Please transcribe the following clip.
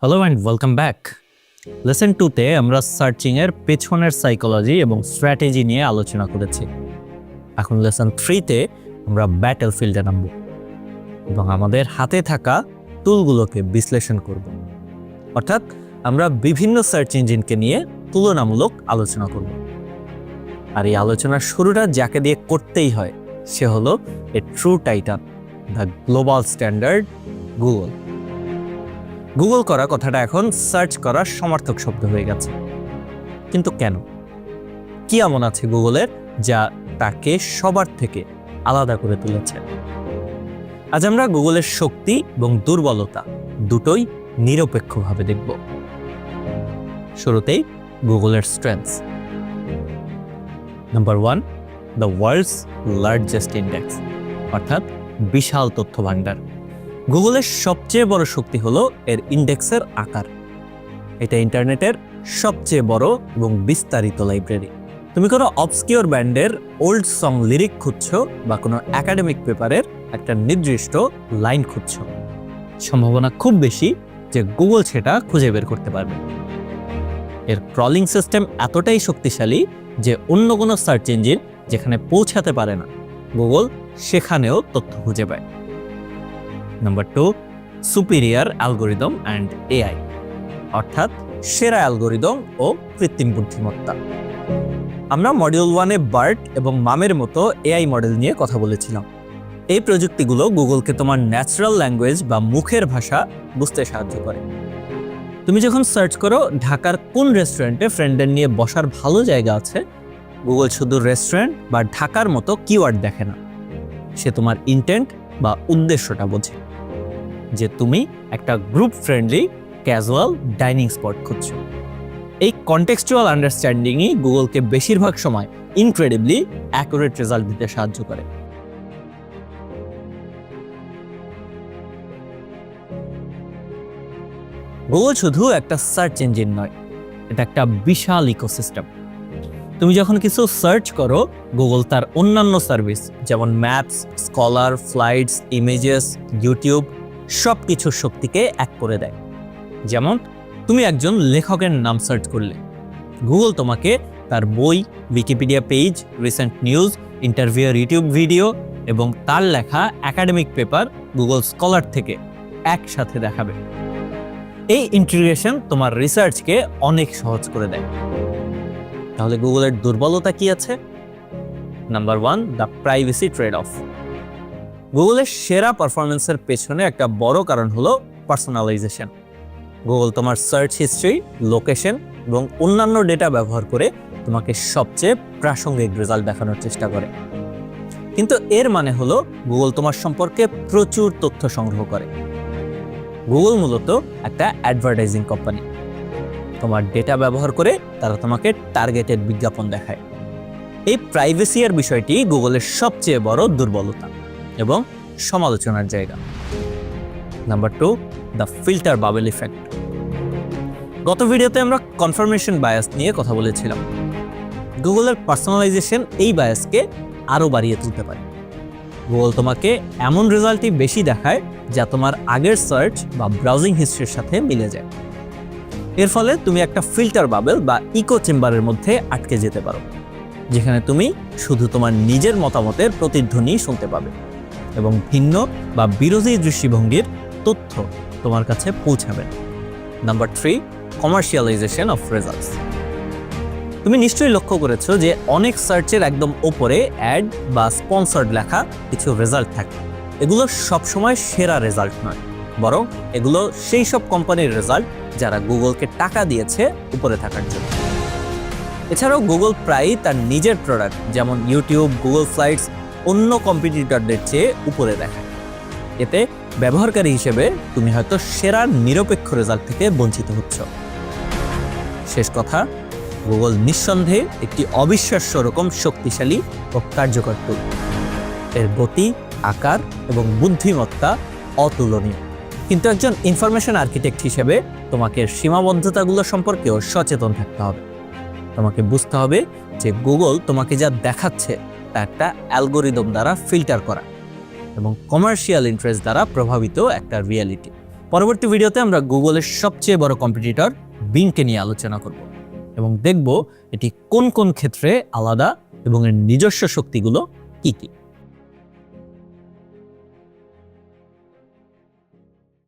Hello and welcome back. Lesson 2তে আমরা সার্চিংয়ের পেছনের সাইকোলজি এবং স্ট্র্যাটেজি নিয়ে আলোচনা করেছি। এখন লেসন 3তে আমরা ব্যাটল ফিল্ডে নামব এবং আমাদের হাতে থাকা টুলগুলোকে বিশ্লেষণ করব। অর্থাৎ আমরা বিভিন্ন সার্চ ইঞ্জিনকে নিয়ে তুলনামূলক আলোচনা করব। আর এই আলোচনার শুরুটা যাকে দিয়ে করতেই হয় সে হলো a true Titan, the global standard, Google. Google করা কথাটা এখন সার্চ করার সমার্থক শব্দ হয়ে গেছে। কিন্তু কেন? কি এমন আছে গুগলের যা তাকে সবার থেকে আলাদা করে তুলেছে? আজ আমরা গুগলের শক্তি এবং দুর্বলতা দুটোই নিরপেক্ষভাবে দেখব। শুরুতেই গুগলের strengths. Number 1, the world's largest index, অর্থাৎ বিশাল তথ্য ভাণ্ডার। গুগলের সবচেয়ে বড় শক্তি হলো এর ইন্ডেক্সের আকার। এটা ইন্টারনেটের সবচেয়ে বড় এবং বিস্তারিত লাইব্রেরি। তুমি কোনো অবস্কিওর ব্যান্ডের ওল্ড সং লিরিক খুঁজছো বা কোনো একাডেমিক পেপারের একটা নির্দিষ্ট লাইন খুঁজছো, সম্ভাবনা খুব বেশি যে গুগল সেটা খুঁজে বের করতে পারবে। এর ক্রলিং সিস্টেম এতটাই শক্তিশালী যে অন্য কোনো সার্চ ইঞ্জিন যেখানে পৌঁছাতে পারে না, গুগল সেখানেও তথ্য খুঁজে পায়। Number 2, superior algorithm and AI, অর্থাৎ সেরা অ্যালগোরিদম ও কৃত্রিম বুদ্ধিমত্তা। আমরা মডিউল 1-এ বার্ট এবং মামের মতো এআই মডেল নিয়ে কথা বলেছিলাম। এই প্রযুক্তিগুলো গুগলকে তোমার ন্যাচারাল ল্যাঙ্গুয়েজ বা মুখের ভাষা বুঝতে সাহায্য করে। তুমি যখন সার্চ করো ঢাকার কোন রেস্টুরেন্টে ফ্রেন্ডদের নিয়ে বসার ভালো জায়গা আছে, গুগল শুধু রেস্টুরেন্ট বা ঢাকার মতো কিওয়ার্ড দেখে না, সে তোমার ইন্টেন্ট বা উদ্দেশ্যটা বোঝে, যে তুমি একটা group friendly casual dining spot খুঁজছো। এই কনটেক্সচুয়াল আন্ডারস্ট্যান্ডিংই গুগলকে বেশিরভাগ সময় ইনক্রেডিবলি অ্যাকুরেট রেজাল্ট দিতে সাহায্য করে। গুগল শুধু একটা সার্চ ইঞ্জিন নয়, এটা একটা বিশাল ইকোসিস্টেম। তুমি যখন কিছু সার্চ করো, গুগল তার অন্যান্য সার্ভিস যেমন maps, scholar, flights, images, YouTube সব কিছুর শক্তিকে এক করে দেয়। যেমন তুমি একজন লেখকের নাম সার্চ করলে, গুগল তোমাকে তার বই, উইকিপিডিয়া পেজ, রিসেন্ট নিউজ, ইন্টারভিউর ইউটিউব ভিডিও এবং তার লেখা একাডেমিক পেপার গুগল স্কলার থেকে একসাথে দেখাবে। এই ইন্টিগ্রেশন তোমার রিসার্চকে অনেক সহজ করে দেয়। তাহলে গুগলের দুর্বলতা কি আছে? Number 1, the privacy trade of. গুগলের সেরা পারফরমেন্সের পেছনে একটা বড় কারণ হলো পার্সোনালাইজেশন। গুগল তোমার সার্চ হিস্ট্রি, লোকেশন এবং অন্যান্য ডেটা ব্যবহার করে তোমাকে সবচেয়ে প্রাসঙ্গিক রেজাল্ট দেখানোর চেষ্টা করে। কিন্তু এর মানে হলো গুগল তোমার সম্পর্কে প্রচুর তথ্য সংগ্রহ করে। গুগল মূলত একটা অ্যাডভার্টাইজিং কোম্পানি। তোমার ডেটা ব্যবহার করে তারা তোমাকে টার্গেটেড বিজ্ঞাপন দেখায়। এই প্রাইভেসি এর বিষয়টি গুগলের সবচেয়ে বড় দুর্বলতা এবং সমালোচনার জায়গা। Number 2, the filter bubble effect. গত ভিডিওতে আমরা কনফার্মেশন বায়াস নিয়ে কথা বলেছিলাম। গুগলের পার্সোনালাইজেশন এই বায়াসকে আরও বাড়িয়ে তুলতে পারে। গুগল তোমাকে এমন রেজাল্টই বেশি দেখায় যা তোমার আগের সার্চ বা ব্রাউজিং হিস্ট্রির সাথে মিলে যায়। এর ফলে তুমি একটা ফিল্টার বাবেল বা ইকো চেম্বারের মধ্যে আটকে যেতে পারো, যেখানে তুমি শুধু তোমার নিজের মতামতের প্রতিধ্বনি শুনতে পাবে এবং ভিন্ন বা বিরোধী দৃষ্টিভঙ্গির তথ্য তোমার কাছে পৌঁছাবে। Number 3, commercialisation of results. তুমি নিশ্চয়ই লক্ষ্য করেছো যে অনেক সার্চের একদম ওপরে অ্যাড বা স্পন্সর্ড লেখা কিছু রেজাল্ট থাকে। এগুলো সবসময় সেরা রেজাল্ট নয়, বরং এগুলো সেই সব কোম্পানির রেজাল্ট যারা গুগলকে টাকা দিয়েছে উপরে থাকার জন্য। এছাড়াও গুগল প্রায়ই তার নিজের প্রোডাক্ট যেমন ইউটিউব, গুগল ফ্লাইটস অন্য কম্পিটিটরদের চেয়ে উপরে দেখায়। এতে ব্যবহারকারী হিসেবে তুমি হয়তো সেরা নিরপেক্ষ রেজাল্ট থেকে বঞ্চিত হচ্ছ। শেষ কথা, গুগল নিঃসন্দেহে একটি অবিশ্বাস্য রকম শক্তিশালী ও কার্যকর টুল। এর গতি, আকার এবং বুদ্ধিমত্তা অতুলনীয়। কিন্তু একজন ইনফরমেশন আর্কিটেক্ট হিসেবে তোমাকে সীমাবদ্ধতাগুলো সম্পর্কেও সচেতন থাকতে হবে। তোমাকে বুঝতে হবে যে গুগল তোমাকে যা দেখাচ্ছে তা একটা অ্যালগোরিদম দ্বারা ফিল্টার করা এবং কমার্শিয়াল ইন্টারেস্ট দ্বারা প্রভাবিত একটা রিয়েলিটি। পরবর্তী ভিডিওতে আমরা গুগলের সবচেয়ে বড় কম্পিটিটর বিংকে নিয়ে আলোচনা করব এবং দেখব এটি কোন কোন ক্ষেত্রে আলাদা এবং এর নিজস্ব শক্তিগুলো কি কি।